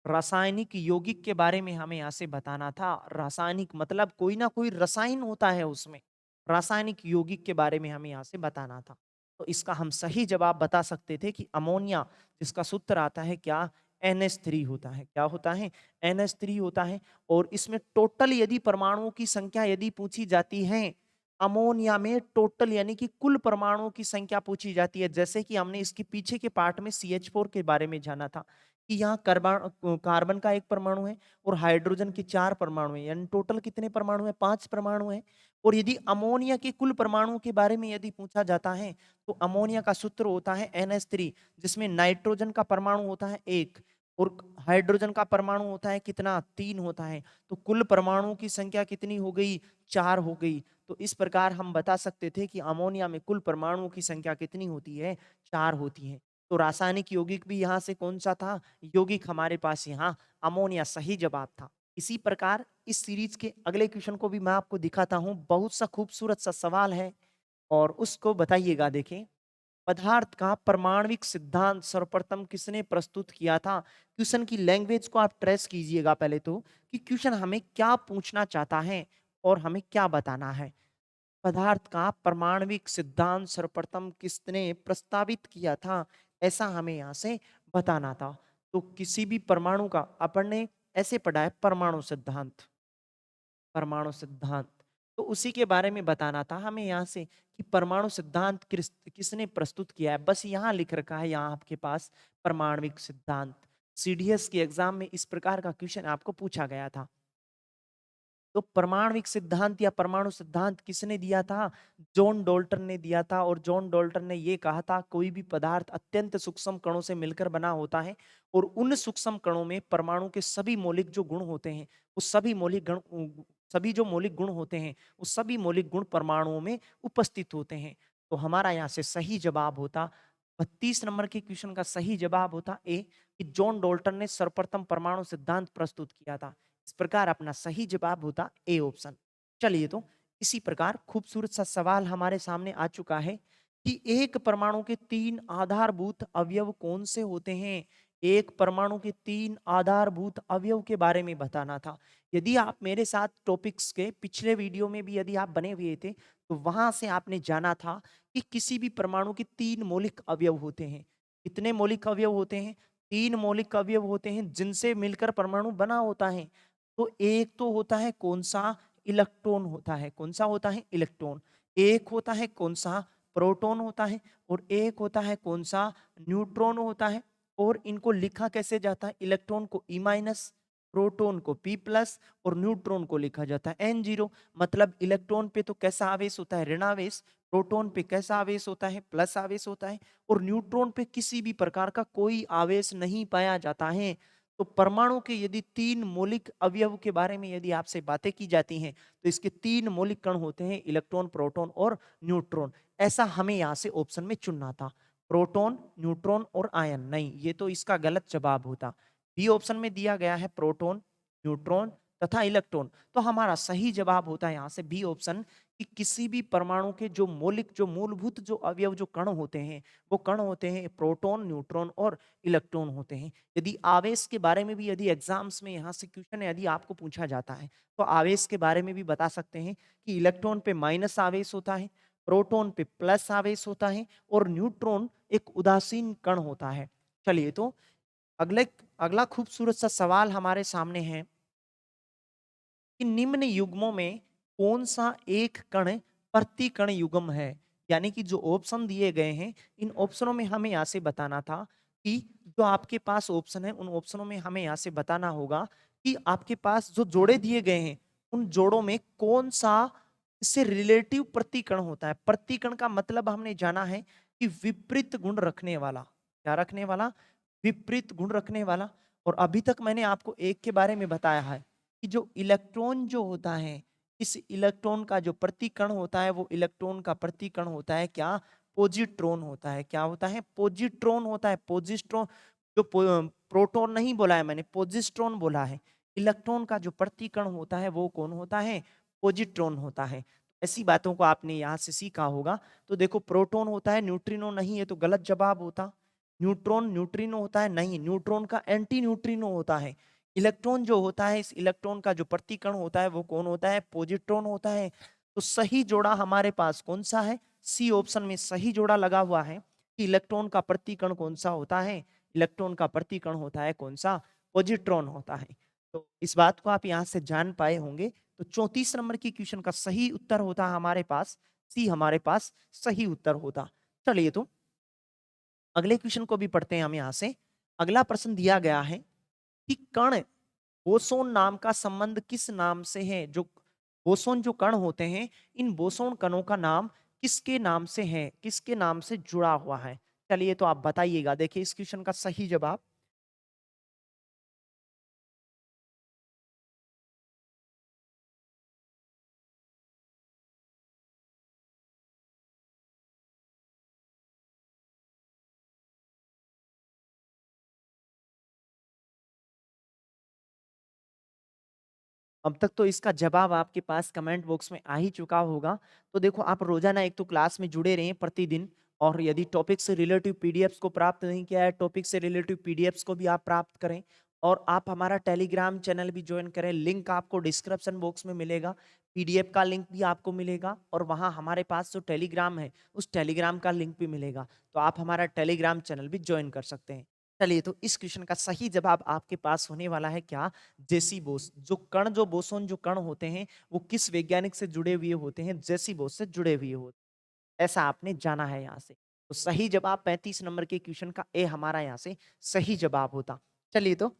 रासायनिक यौगिक के बारे में हमें यहाँ से बताना था। रासायनिक मतलब कोई ना कोई रसायन होता है उसमें। रासायनिक यौगिक के बारे में हमें यहाँ से बताना था। तो इसका हम सही जवाब बता सकते थे कि अमोनिया, जिसका सूत्र आता है क्या? NH3 होता है। क्या होता है? NH3 होता है। और इसमें टोटल यदि परमाणुओं की संख्या यदि पूछी जाती है, अमोनिया में टोटल यानी कि कुल परमाणुओं की संख्या पूछी जाती है, जैसे कि हमने इसके पीछे के पार्ट में CH4 के बारे में जाना था कि यहाँ कार्बन का एक परमाणु है और हाइड्रोजन के 4 परमाणु हैं, यानी टोटल कितने परमाणु हैं? 5 परमाणु हैं। और यदि अमोनिया के कुल परमाणुओं के बारे में यदि पूछा जाता है, तो अमोनिया का सूत्र होता है NH3, जिसमें नाइट्रोजन का परमाणु होता है 1 और हाइड्रोजन का परमाणु होता है कितना? 3 होता है। तो कुल परमाणुओं की संख्या कितनी हो गई? 4 हो गई। तो इस प्रकार हम बता सकते थे कि अमोनिया में कुल परमाणुओं की संख्या कितनी होती है? 4 होती है। तो रासायनिक यौगिक भी यहाँ से कौन सा था? यौगिक हमारे पास यहाँ अमोनिया सही जवाब था। इसी प्रकार इस सीरीज के अगले क्वेश्चन को भी मैं आपको दिखाता हूँ। बहुत सा खूबसूरत सा सवाल है और उसको बताइएगा। देखें, पदार्थ का परमाणविक सिद्धांत सर्वप्रथम किसने प्रस्तुत किया था? क्वेश्चन की लैंग्वेज को आप ट्रेस कीजिएगा पहले तो, कि क्वेश्चन हमें क्या पूछना चाहता है और हमें क्या बताना है। पदार्थ का परमाणविक सिद्धांत सर्वप्रथम किसने प्रस्तावित किया था, ऐसा हमें यहाँ से बताना था। तो किसी भी परमाणु का अपन ने ऐसे पढ़ा है परमाणु सिद्धांत, परमाणु सिद्धांत, तो उसी के बारे में बताना था हमें यहाँ से कि परमाणु सिद्धांत किसने प्रस्तुत किया है। बस यहाँ लिख रखा है यहाँ आपके पास परमाणविक सिद्धांत। CDS के एग्जाम में इस प्रकार का क्वेश्चन आपको पूछा गया था। तो परमाणविक सिद्धांत या परमाणु सिद्धांत किसने दिया था? जॉन डॉल्टन ने दिया था। और जॉन डॉल्टन ने ये कहा था कोई भी पदार्थ अत्यंत सूक्ष्म कणों से मिलकर बना होता है और उन सूक्ष्म कणों में परमाणु के सभी मौलिक जो गुण होते हैं, वो सभी जो मौलिक गुण होते हैं, वो सभी मौलिक गुण परमाणुओं में उपस्थित होते हैं। तो हमारा यहाँ से सही जवाब होता 32 नंबर के क्वेश्चन का सही जवाब होता ए, कि जॉन डॉल्टन ने सर्वप्रथम परमाणु सिद्धांत प्रस्तुत किया था। इस प्रकार अपना सही जवाब होता ए ऑप्शन। चलिए, तो इसी प्रकार खूबसूरत सा सवाल हमारे सामने आ चुका है कि एक परमाणु के 3 आधारभूत अवयव कौन से होते हैं? एक परमाणु के 3 आधारभूत अवयव के बारे में बताना था। यदि आप मेरे साथ टॉपिक्स के पिछले वीडियो में भी यदि आप बने हुए थे, तो वहां से आपने जाना था कि किसी भी परमाणु के 3 मौलिक अवयव होते हैं। कितने मौलिक अवयव होते हैं? 3 मौलिक अवयव होते हैं जिनसे मिलकर परमाणु बना होता है। तो एक तो होता है कौन सा? इलेक्ट्रॉन होता है। कौन सा होता है? इलेक्ट्रॉन। एक होता है कौन सा? प्रोटॉन होता है। और एक होता है कौन सा? न्यूट्रॉन होता है। और इनको लिखा कैसे जाता है? इलेक्ट्रॉन को E-, प्रोटॉन को P+, और न्यूट्रॉन को लिखा जाता है N0। मतलब इलेक्ट्रॉन पे तो कैसा आवेश होता है? ऋणावेश। प्रोटॉन पे कैसा आवेश होता है? प्लस आवेश होता है। और न्यूट्रॉन पे किसी भी प्रकार का कोई आवेश नहीं पाया जाता है। तो परमाणु के यदि 3 मौलिक अवयव के बारे में यदि आपसे बातें की जाती हैं, तो इसके 3 मौलिक कण होते हैं, इलेक्ट्रॉन, प्रोटॉन और न्यूट्रॉन। ऐसा हमें यहाँ से ऑप्शन में चुनना था। प्रोटॉन, न्यूट्रॉन और आयन नहीं, ये तो इसका गलत जवाब होता। बी ऑप्शन में दिया गया है प्रोटॉन, न्यूट्रॉन तथा इलेक्ट्रॉन। तो हमारा सही जवाब होता है यहाँ से बी ऑप्शन, कि किसी भी परमाणु के जो मौलिक, जो मूलभूत जो अवयव, जो कण होते हैं, वो कण होते हैं प्रोटॉन, न्यूट्रॉन और इलेक्ट्रॉन होते हैं। यदि आवेश के बारे में भी यदि एग्जाम्स में यहाँ से क्वेश्चन यदि आपको पूछा जाता है, तो आवेश के बारे में भी बता सकते हैं कि इलेक्ट्रॉन पे माइनस आवेश होता है, प्रोटॉन पे प्लस आवेश होता है और न्यूट्रॉन एक उदासीन कण होता है। चलिए, तो अगला खूबसूरत सा सवाल हमारे सामने है कि निम्न युग्मों में कौन सा एक कण प्रतिकण युग्म है? यानी कि जो ऑप्शन दिए गए हैं, इन ऑप्शनों में हमें यहाँ से बताना था कि जो आपके पास ऑप्शन है, उन ऑप्शनों में हमें यहाँ से बताना होगा कि आपके पास जो जोड़े दिए गए हैं, उन जोड़ों में कौन सा इससे रिलेटिव प्रतिकण होता है। प्रतिकण का मतलब हमने जाना है कि विपरीत गुण रखने वाला। क्या रखने वाला? विपरीत गुण रखने वाला। और अभी तक मैंने आपको एक के बारे में बताया है कि जो इलेक्ट्रॉन जो होता है, इस इलेक्ट्रॉन का जो प्रतिकण होता है, वो इलेक्ट्रॉन का प्रतिकण होता है क्या? पॉजिट्रॉन होता है। क्या होता है? पॉजिट्रॉन होता है। पॉजिट्रॉन, जो प्रोटॉन नहीं बोला है मैंने, पॉजिट्रॉन बोला है। इलेक्ट्रॉन का जो प्रतिकण होता है वो कौन होता है? पॉजिट्रॉन होता है। ऐसी बातों को आपने यहाँ से सीखा होगा। तो देखो, प्रोटॉन होता है, न्यूट्रिनो नहीं है, तो गलत जवाब होता। न्यूट्रॉन न्यूट्रिनो होता है, नहीं, न्यूट्रॉन का एंटी न्यूट्रिनो होता है। इलेक्ट्रॉन जो होता है, इस इलेक्ट्रॉन का जो प्रतिकण होता है वो कौन होता है? पॉजिट्रॉन होता है। तो सही जोड़ा हमारे पास कौन सा है? सी ऑप्शन में सही जोड़ा लगा हुआ है कि इलेक्ट्रॉन का प्रतिकण कौन सा होता है? इलेक्ट्रॉन का प्रतिकण होता है कौन सा? पॉजिट्रॉन होता है। तो इस बात को आप यहाँ से जान पाए होंगे। तो 34 नंबर की क्वेश्चन का सही उत्तर होता है हमारे पास सी, हमारे पास सही उत्तर होता। चलिए तो अगले क्वेश्चन को भी पढ़ते हैं हम यहाँ से। अगला प्रश्न दिया गया है कि कण बोसोन नाम का संबंध किस नाम से है? जो बोसोन जो कण होते हैं, इन बोसोन कणों का नाम किसके नाम से है? किसके नाम से जुड़ा हुआ है? चलिए तो आप बताइएगा। देखिए इस क्वेश्चन का सही जवाब अब तक तो इसका जवाब आपके पास कमेंट बॉक्स में आ ही चुका होगा। तो देखो आप रोजाना एक तो क्लास में जुड़े रहें प्रतिदिन, और यदि टॉपिक से रिलेटिव पीडीएफ्स को प्राप्त नहीं किया है, टॉपिक से रिलेटिव पीडीएफ्स को भी आप प्राप्त करें। और आप हमारा टेलीग्राम चैनल भी ज्वाइन करें, लिंक आपको डिस्क्रिप्शन बॉक्स में मिलेगा, पीडीएफ का लिंक भी आपको मिलेगा, और वहाँ हमारे पास जो टेलीग्राम है उस टेलीग्राम का लिंक भी मिलेगा। तो आप हमारा टेलीग्राम चैनल भी ज्वाइन कर सकते हैं। चलिए तो इस क्वेश्चन का सही जवाब आपके पास होने वाला है क्या? जेसी बोस। जो कण जो बोसोन जो कण होते हैं वो किस वैज्ञानिक से जुड़े हुए होते हैं? जेसी बोस से जुड़े हुए होते हैं। ऐसा आपने जाना है यहाँ से। तो सही जवाब 35 नंबर के क्वेश्चन का ए हमारा यहाँ से सही जवाब होता। चलिए तो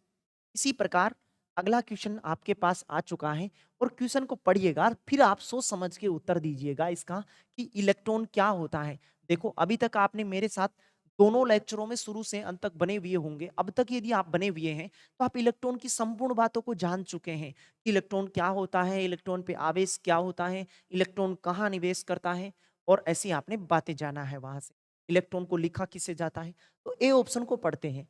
इसी प्रकार अगला क्वेश्चन आपके पास आ चुका है, और क्वेश्चन को पढ़िएगा फिर आप सोच समझ के उत्तर दीजिएगा इसका कि इलेक्ट्रॉन क्या होता है। देखो अभी तक आपने मेरे साथ दोनों लेक्चरों में शुरू से अंत तक बने हुए होंगे। अब तक यदि आप बने हुए हैं तो आप इलेक्ट्रॉन की संपूर्ण बातों को जान चुके हैं कि इलेक्ट्रॉन क्या होता है, इलेक्ट्रॉन पे आवेश क्या होता है, इलेक्ट्रॉन कहाँ निवेश करता है, और ऐसी आपने बातें जाना है। वहां से इलेक्ट्रॉन को लिखा किससे जाता है? तो ए ऑप्शन को पढ़ते हैं।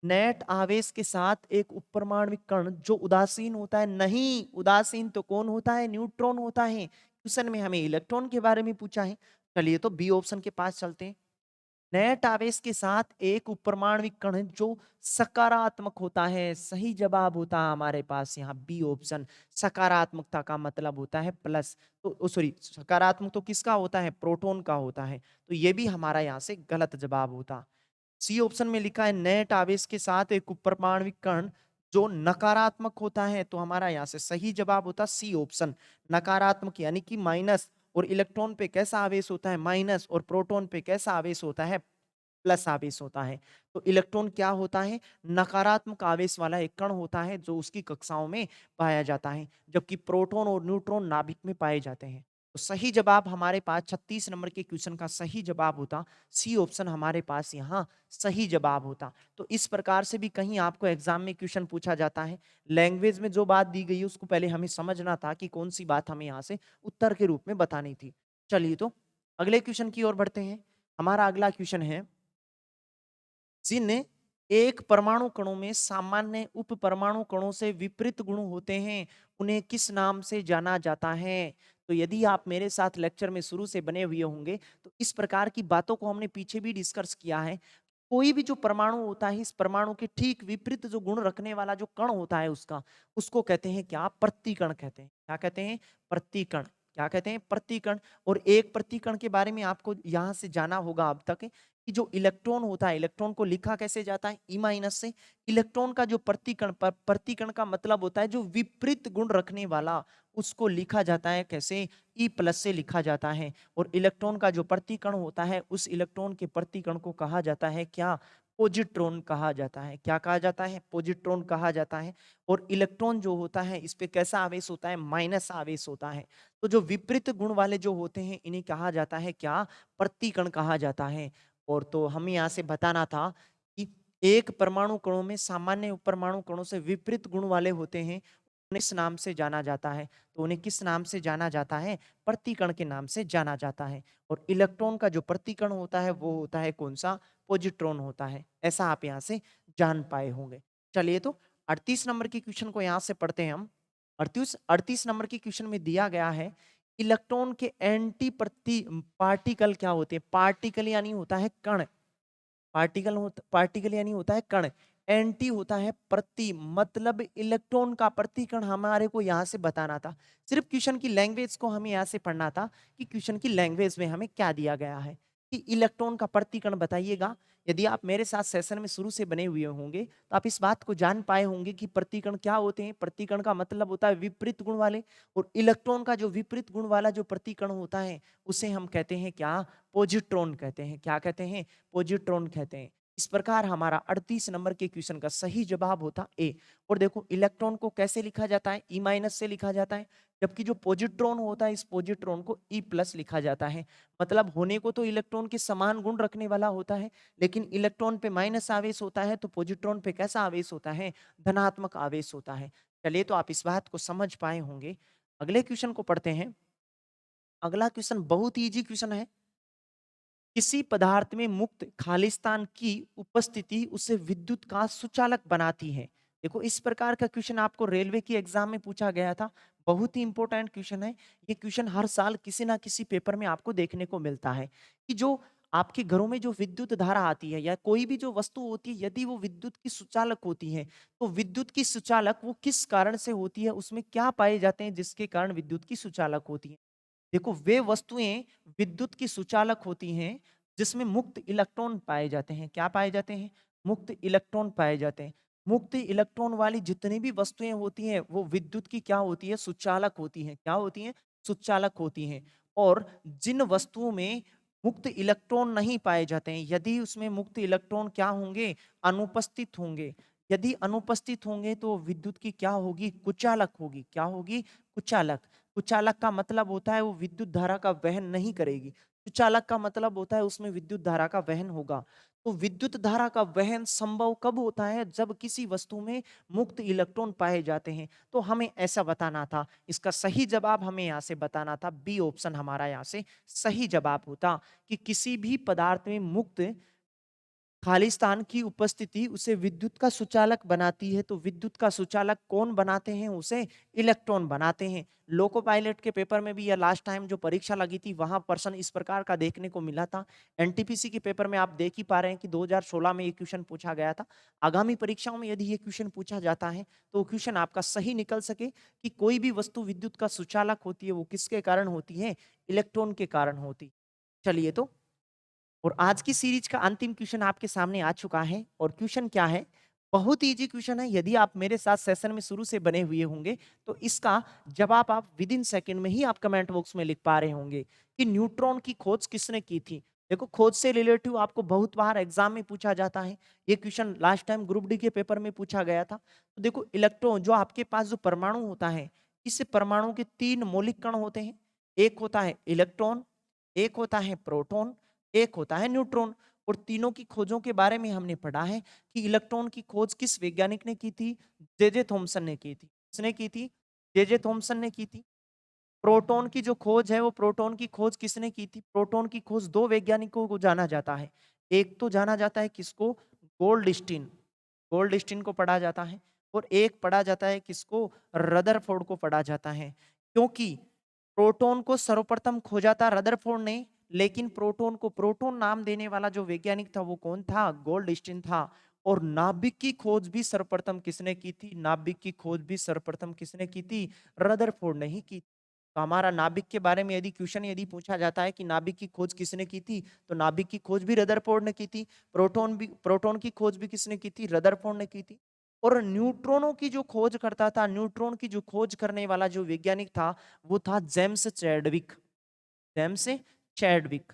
नेट आवेश के साथ एक उपपरमाणु कण जो उदासीन होता है। नहीं, उदासीन तो कौन होता है? न्यूट्रॉन होता है। क्वेश्चन में हमें इलेक्ट्रॉन के बारे में पूछा है। चलिए तो बी ऑप्शन के पास चलते हैं। नेट आवेश के साथ एक उपपरमाणविक कण जो सकारात्मक होता है। सही जवाब होता है हमारे पास यहाँ बी ऑप्शन। सकारात्मकता का मतलब होता है प्लस। तो सॉरी, सकारात्मक तो किसका होता है? प्रोटॉन का होता है। तो ये भी हमारा यहाँ से गलत जवाब होता। सी ऑप्शन में लिखा है नेट आवेश के साथ एक उपपरमाणविक कण जो नकारात्मक होता है। तो हमारा यहाँ से सही जवाब होता सी ऑप्शन, नकारात्मक यानी कि माइनस। और इलेक्ट्रॉन पे कैसा आवेश होता है? माइनस। और प्रोटॉन पे कैसा आवेश होता है? प्लस आवेश होता है। तो इलेक्ट्रॉन क्या होता है? नकारात्मक आवेश वाला एक कण होता है जो उसकी कक्षाओं में पाया जाता है, जबकि प्रोटॉन और न्यूट्रॉन नाभिक में पाए जाते हैं। तो सही जवाब हमारे पास 36 नंबर के क्वेश्चन का सही जवाब होता सी ऑप्शन, हमारे पास यहाँ सही जवाब होता। तो इस प्रकार से भी कहीं आपको एग्जाम में क्वेश्चन पूछा जाता है। लैंग्वेज में जो बात दी गई है उसको पहले हमें समझना था कि कौन सी बात हमें यहाँ से उत्तर के रूप में बतानी थी। चलिए तो अगले क्वेश्चन की ओर बढ़ते हैं। हमारा अगला क्वेश्चन है, जिन एक परमाणु कणों में सामान्य उप परमाणु कणों से विपरीत गुण होते हैं उन्हें किस नाम से जाना जाता है? तो यदि आप मेरे साथ लेक्चर में शुरू से बने हुए होंगे तो इस प्रकार की बातों को हमने पीछे भी डिस्कस किया है। कोई भी जो परमाणु होता है, इस परमाणु के ठीक विपरीत जो गुण रखने वाला जो कण होता है उसका, उसको कहते हैं क्या? प्रतिकण कहते हैं। क्या कहते हैं? प्रतिकण। क्या कहते हैं? प्रतिकण। और एक प्रतिकण के बारे में आपको यहाँ से जाना होगा अब तक कि जो इलेक्ट्रॉन होता है, इलेक्ट्रॉन को लिखा कैसे जाता है? ई माइनस से। इलेक्ट्रॉन का जो प्रतिकण प्रतिकण का मतलब होता है जो विपरीत गुण रखने वाला, उसको लिखा जाता है कैसे? ई प्लस से लिखा जाता है। और इलेक्ट्रॉन का जो प्रतिकण होता है उस इलेक्ट्रॉन के प्रतिकण को कहा जाता है क्या? पॉजिट्रॉन कहा जाता है। क्या कहा जाता है? पॉजिट्रॉन कहा जाता है। और इलेक्ट्रॉन जो होता है इस पे कैसा आवेश होता है? माइनस आवेश होता है। तो जो विपरीत गुण वाले जो होते हैं इन्हें कहा जाता है क्या? प्रतिकण कहा जाता है। और तो हमें यहाँ से बताना था कि एक परमाणु कणों में सामान्य परमाणु कणों से विपरीत गुण वाले होते हैं, उन्हें किस नाम से जाना जाता है? तो उन्हें किस नाम से जाना जाता है? प्रतिकण के नाम से जाना जाता है। और इलेक्ट्रॉन का जो प्रतिकण होता है वो होता है कौन सा? पॉजिट्रॉन होता है। ऐसा आप यहाँ से जान पाए होंगे। चलिए तो 38 नंबर के क्वेश्चन को यहाँ से पढ़ते हैं हम। 38 नंबर के क्वेश्चन में दिया गया है, इलेक्ट्रॉन के एंटी प्रति पार्टिकल क्या होते हैं? पार्टिकल यानी होता है कण। पार्टिकल यानी होता है कण। एंटी होता है प्रति, मतलब इलेक्ट्रॉन का प्रतिकण हमारे को यहाँ से बताना था। सिर्फ क्वेश्चन की लैंग्वेज को हमें यहाँ से पढ़ना था कि क्वेश्चन की लैंग्वेज में हमें क्या दिया गया है। कि इलेक्ट्रॉन का प्रतिकण बताइएगा। यदि आप मेरे साथ सेशन में शुरू से बने हुए होंगे तो आप इस बात को जान पाए होंगे कि प्रतिकण क्या होते हैं। प्रतिकण का मतलब होता है विपरीत गुण वाले, और इलेक्ट्रॉन का जो विपरीत गुण वाला जो प्रतिकण होता है उसे हम कहते हैं क्या? पॉजिट्रॉन कहते हैं। क्या कहते हैं? पॉजिट्रॉन कहते हैं। इस प्रकार हमारा 38 नंबर के क्वेश्चन का सही जवाब होता ए। और देखो इलेक्ट्रॉन को कैसे लिखा जाता है? ई माइनस से लिखा जाता है, जबकि जो पॉजिट्रॉन होता है इस पॉजिट्रॉन को ई प्लस लिखा जाता है। मतलब होने को तो इलेक्ट्रॉन के समान गुण रखने वाला होता है, लेकिन इलेक्ट्रॉन पे माइनस आवेश होता है तो पॉजिट्रॉन पे कैसा आवेश होता है? धनात्मक आवेश होता है। चलिए, तो आप इस बात को समझ पाए होंगे। अगले क्वेश्चन को पढ़ते हैं। अगला क्वेश्चन बहुत इजी क्वेश्चन है। किसी पदार्थ में मुक्त खालिस्तान की उपस्थिति उसे विद्युत का सुचालक बनाती है। देखो इस प्रकार का क्वेश्चन आपको रेलवे की एग्जाम में पूछा गया था। बहुत ही इंपॉर्टेंट क्वेश्चन है। ये क्वेश्चन हर साल किसी ना किसी पेपर में आपको देखने को मिलता है कि जो आपके घरों में जो विद्युत धारा आती है या कोई भी जो वस्तु होती है, यदि वो विद्युत की सुचालक होती है तो विद्युत की सुचालक वो किस कारण से होती है, उसमें क्या पाए जाते हैं जिसके कारण विद्युत की सुचालक होती है। देखो वे वस्तुएं विद्युत की सुचालक होती हैं जिसमें मुक्त इलेक्ट्रॉन पाए जाते हैं। क्या पाए जाते हैं? मुक्त इलेक्ट्रॉन पाए जाते हैं। मुक्त इलेक्ट्रॉन वाली जितनी भी वस्तुएं होती हैं वो विद्युत की क्या होती है? सुचालक होती हैं। क्या होती हैं? सुचालक होती हैं। और जिन वस्तुओं में मुक्त इलेक्ट्रॉन नहीं पाए जाते हैं, यदि उसमें मुक्त इलेक्ट्रॉन क्या होंगे? अनुपस्थित होंगे। यदि अनुपस्थित होंगे तो विद्युत की क्या होगी? कुचालक होगी। क्या होगी? कुचालक। कुचालक का मतलब होता है वो विद्युत धारा का वहन नहीं करेगी। सुचालक का मतलब होता है उसमें विद्युत धारा का वहन होगा। तो विद्युत धारा का वहन संभव कब होता है? जब किसी वस्तु में मुक्त इलेक्ट्रॉन पाए जाते हैं। तो हमें ऐसा बताना था। इसका सही जवाब हमें यहाँ से बताना था। बी ऑप्शन हमारा यहाँ से सही जवाब होता कि किसी भी पदार्थ में मुक्त खालिस्तान की उपस्थिति उसे विद्युत का सुचालक बनाती है। तो विद्युत का सुचालक कौन बनाते हैं? उसे इलेक्ट्रॉन बनाते हैं। लोको पायलट के पेपर में भी या लास्ट टाइम जो परीक्षा लगी थी वहां प्रश्न इस प्रकार का देखने को मिला था। एनटीपीसी के पेपर में आप देख ही पा रहे हैं कि 2016 में ये क्वेश्चन पूछा गया था। आगामी परीक्षाओं में यदि ये क्वेश्चन पूछा जाता है तो क्वेश्चन आपका सही निकल सके कि कोई भी वस्तु विद्युत का सुचालक होती है वो किसके कारण होती है? इलेक्ट्रॉन के कारण होती। चलिए, तो और आज की सीरीज का अंतिम क्वेश्चन आपके सामने आ चुका है। और क्वेश्चन क्या है? बहुत इजी क्वेश्चन है। यदि आप मेरे साथ सेशन में शुरू से बने हुए होंगे तो इसका जवाब आप विद इन सेकेंड में ही आप कमेंट बॉक्स में लिख पा रहे होंगे कि न्यूट्रॉन की खोज किसने की थी। देखो खोज से रिलेटिव आपको बहुत बार एग्जाम में पूछा जाता है। ये question last time group D के पेपर में पूछा गया था। तो देखो इलेक्ट्रॉन जो आपके पास जो परमाणु होता है, इस परमाणु के 3 मौलिक कण होते हैं। एक होता है इलेक्ट्रॉन, एक होता है प्रोटॉन, एक होता है न्यूट्रॉन। और तीनों की खोजों के बारे में हमने पढ़ा है कि इलेक्ट्रॉन की खोज किस वैज्ञानिक ने की थी? जे थॉमसन ने की थी। किसने की थी? जे थॉमसन ने की थी। प्रोटॉन की जो खोज है वो प्रोटॉन की खोज किसने की थी? प्रोटॉन की खोज 2 वैज्ञानिकों को जाना जाता है। एक तो जाना जाता है किसको? गोल्डस्टीन। गोल्डस्टीन को पढ़ा जाता है। और एक पढ़ा जाता है किसको? रदरफोर्ड को पढ़ा जाता है। क्योंकि प्रोटॉन को सर्वप्रथम खोजा था रदरफोर्ड ने, लेकिन प्रोटॉन को प्रोटॉन नाम देने वाला जो वैज्ञानिक था वो कौन था? गोल्डस्टीन था। और नाभिक की खोज भी सर्वप्रथम किसने की थी? नाभिक की खोज भी सर्वप्रथम किसने की थी? रदरफोर्ड ने ही की। तो हमारा नाभिक के बारे में यदि क्वेश्चन यदि पूछा जाता है कि नाभिक की खोज किसने की थी, तो नाभिक की खोज भी रदरफोर्ड ने की थी। प्रोटॉन की खोज भी किसने की थी? रदरफोर्ड ने की थी। और न्यूट्रॉनों की जो खोज करता था, न्यूट्रॉन की जो खोज करने वाला जो वैज्ञानिक था वो था James Chadwick. James Chadwick.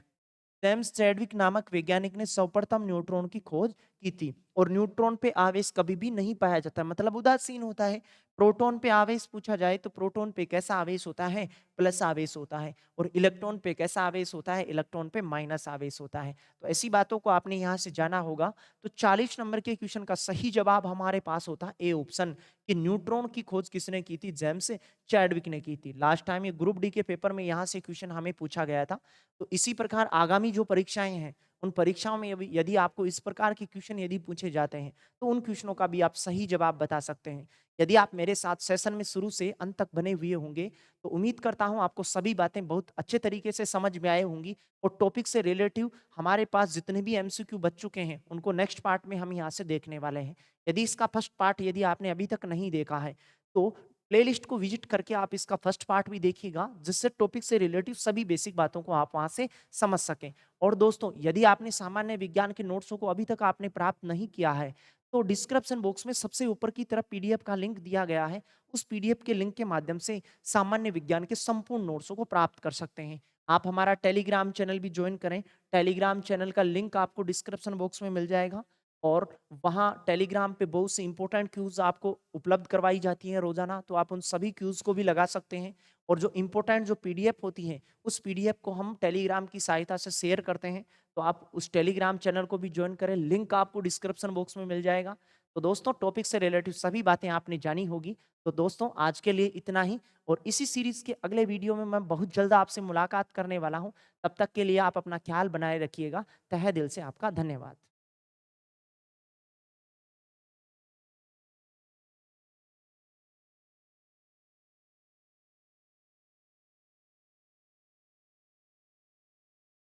James Chadwick नामक वैज्ञानिक ने सर्वप्रथम न्यूट्रॉन की खोज की थी। और न्यूट्रॉन पे आवेश कभी भी नहीं पाया जाता, मतलब उदासीन होता है। प्रोटॉन पे आवेश पूछा जाए तो प्रोटॉन पे कैसा आवेश होता है? प्लस आवेश होता है। और इलेक्ट्रॉन पे कैसा आवेश होता है? इलेक्ट्रॉन पे माइनस आवेश होता है। तो ऐसी बातों को आपने यहाँ से जाना होगा। तो 40 नंबर के क्वेश्चन का सही जवाब हमारे पास होता ए ऑप्शन कि न्यूट्रॉन की खोज किसने की थी? जेम्स चैडविक ने की थी। लास्ट टाइम ये ग्रुप डी के पेपर में यहाँ से क्वेश्चन हमें पूछा गया था। तो इसी प्रकार आगामी जो परीक्षाएं हैं उन परीक्षाओं में यदि आपको इस प्रकार के क्वेश्चन यदि पूछे जाते हैं तो उन क्वेश्चनों का भी आप सही जवाब बता सकते हैं। यदि आप मेरे साथ सेशन में शुरू से अंत तक बने हुए होंगे तो उम्मीद करता हूं आपको सभी बातें बहुत अच्छे तरीके से समझ में आए होंगी। और टॉपिक से रिलेटिव हमारे पास जितने भी एमसीक्यू बच चुके हैं उनको नेक्स्ट पार्ट में हम यहाँ से देखने वाले हैं। यदि इसका फर्स्ट पार्ट यदि आपने अभी तक नहीं देखा है तो प्लेलिस्ट को विजिट करके आप इसका फर्स्ट पार्ट भी देखिएगा, जिससे टॉपिक से रिलेटिव सभी बेसिक बातों को आप वहाँ से समझ सकें। और दोस्तों, यदि आपने सामान्य विज्ञान के नोट्सों को अभी तक आपने प्राप्त नहीं किया है, तो डिस्क्रिप्शन बॉक्स में सबसे ऊपर की तरफ पीडीएफ का लिंक दिया गया है। उस पीडीएफ के लिंक के माध्यम से सामान्य विज्ञान के संपूर्ण नोट्सों को प्राप्त कर सकते हैं। आप हमारा टेलीग्राम चैनल भी ज्वाइन करें। टेलीग्राम चैनल का लिंक आपको डिस्क्रिप्शन बॉक्स में मिल जाएगा और वहाँ टेलीग्राम पे बहुत सी इंपॉर्टेंट क्यूज़ आपको उपलब्ध करवाई जाती हैं रोज़ाना, तो आप उन सभी क्यूज़ को भी लगा सकते हैं। और जो इंपॉर्टेंट जो पीडीएफ होती है, उस पीडीएफ को हम टेलीग्राम की सहायता से शेयर करते हैं, तो आप उस टेलीग्राम चैनल को भी ज्वाइन करें, लिंक आपको डिस्क्रिप्शन बॉक्स में मिल जाएगा। तो दोस्तों, टॉपिक से रिलेटेड सभी बातें आपने जानी होगी। तो दोस्तों, आज के लिए इतना ही और इसी सीरीज़ के अगले वीडियो में मैं बहुत जल्द आपसे मुलाकात करने वाला हूँ। तब तक के लिए आप अपना ख्याल बनाए रखिएगा। तहे दिल से आपका धन्यवाद।